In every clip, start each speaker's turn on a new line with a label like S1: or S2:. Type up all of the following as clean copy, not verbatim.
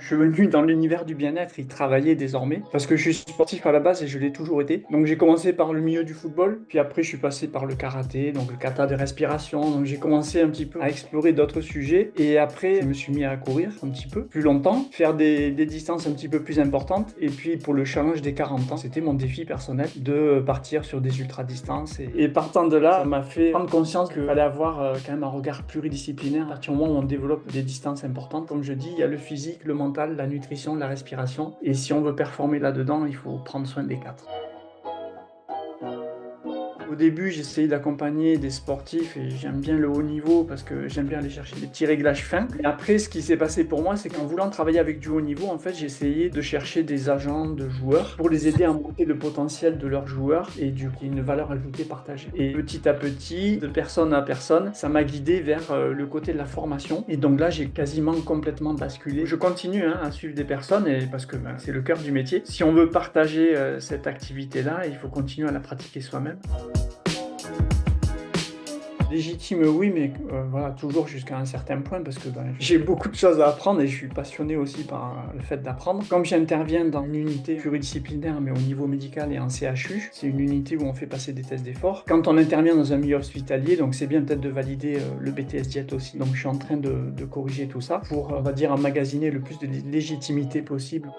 S1: Je suis venu dans l'univers du bien-être y travailler désormais parce que je suis sportif à la base et je l'ai toujours été. Donc j'ai commencé par le milieu du football, puis après je suis passé par le karaté, donc le kata de respiration. Donc j'ai commencé un petit peu à explorer d'autres sujets et après je me suis mis à courir un petit peu plus longtemps, faire des distances un petit peu plus importantes. Et puis pour le challenge des 40 ans, c'était mon défi personnel de partir sur des ultra-distances. Et partant de là, ça m'a fait prendre conscience qu'il fallait avoir quand même un regard pluridisciplinaire à partir du moment où on développe des distances importantes. Comme je dis, il y a le physique, le mental, la nutrition, la respiration. Et si on veut performer là-dedans, il faut prendre soin des quatre. Au début, j'essayais d'accompagner des sportifs et j'aime bien le haut niveau parce que j'aime bien aller chercher des petits réglages fins. Et après, ce qui s'est passé pour moi, c'est qu'en voulant travailler avec du haut niveau, en fait, j'ai essayé de chercher des agents de joueurs pour les aider à monter le potentiel de leurs joueurs et du coup, une valeur ajoutée partagée. Et petit à petit, de personne à personne, ça m'a guidé vers le côté de la formation. Et donc là, j'ai quasiment complètement basculé. Je continue à suivre des personnes et parce que c'est le cœur du métier. Si on veut partager cette activité-là, il faut continuer à la pratiquer soi-même. Légitime, oui, mais voilà, toujours jusqu'à un certain point parce que j'ai beaucoup de choses à apprendre et je suis passionné aussi par le fait d'apprendre. Comme j'interviens dans une unité pluridisciplinaire, mais au niveau médical et en CHU, c'est une unité où on fait passer des tests d'effort. Quand on intervient dans un milieu hospitalier, donc c'est bien peut-être de valider le BTS Diète aussi. Donc je suis en train de corriger tout ça pour, on va dire, emmagasiner le plus de légitimité possible.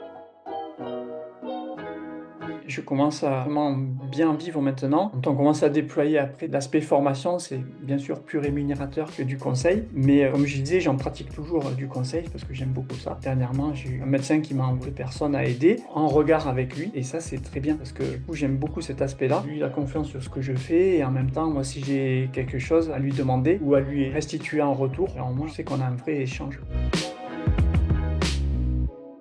S1: Je commence à vraiment bien vivre maintenant. Quand on commence à déployer après l'aspect formation, c'est bien sûr plus rémunérateur que du conseil. Mais comme je disais, j'en pratique toujours du conseil parce que j'aime beaucoup ça. Dernièrement, j'ai eu un médecin qui m'a envoyé personne à aider en regard avec lui. Et ça, c'est très bien parce que du coup, j'aime beaucoup cet aspect-là. Lui, il a confiance sur ce que je fais et en même temps, moi, si j'ai quelque chose à lui demander ou à lui restituer en retour, alors moi, je sais qu'on a un vrai échange.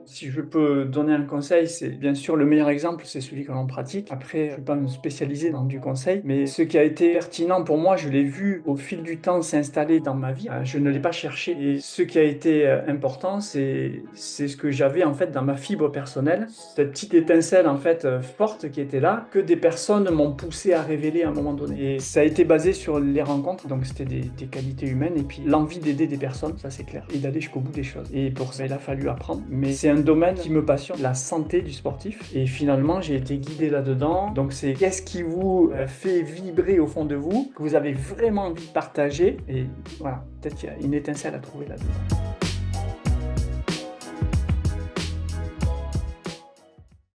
S1: Si je peux donner un conseil, c'est bien sûr le meilleur exemple, c'est celui que l'on pratique. Après, je ne vais pas me spécialiser dans du conseil, mais ce qui a été pertinent pour moi, je l'ai vu au fil du temps s'installer dans ma vie. Je ne l'ai pas cherché. Et ce qui a été important, c'est ce que j'avais en fait dans ma fibre personnelle, cette petite étincelle en fait forte qui était là, que des personnes m'ont poussé à révéler à un moment donné. Et ça a été basé sur les rencontres, donc c'était des qualités humaines et puis l'envie d'aider des personnes, ça c'est clair, et d'aller jusqu'au bout des choses. Et pour ça, il a fallu apprendre. Mais c'est un domaine qui me passionne, la santé du sportif. Et finalement, j'ai été guidé là-dedans. Donc c'est qu'est-ce qui vous fait vibrer au fond de vous, que vous avez vraiment envie de partager. Et voilà, peut-être qu'il y a une étincelle à trouver là-dedans.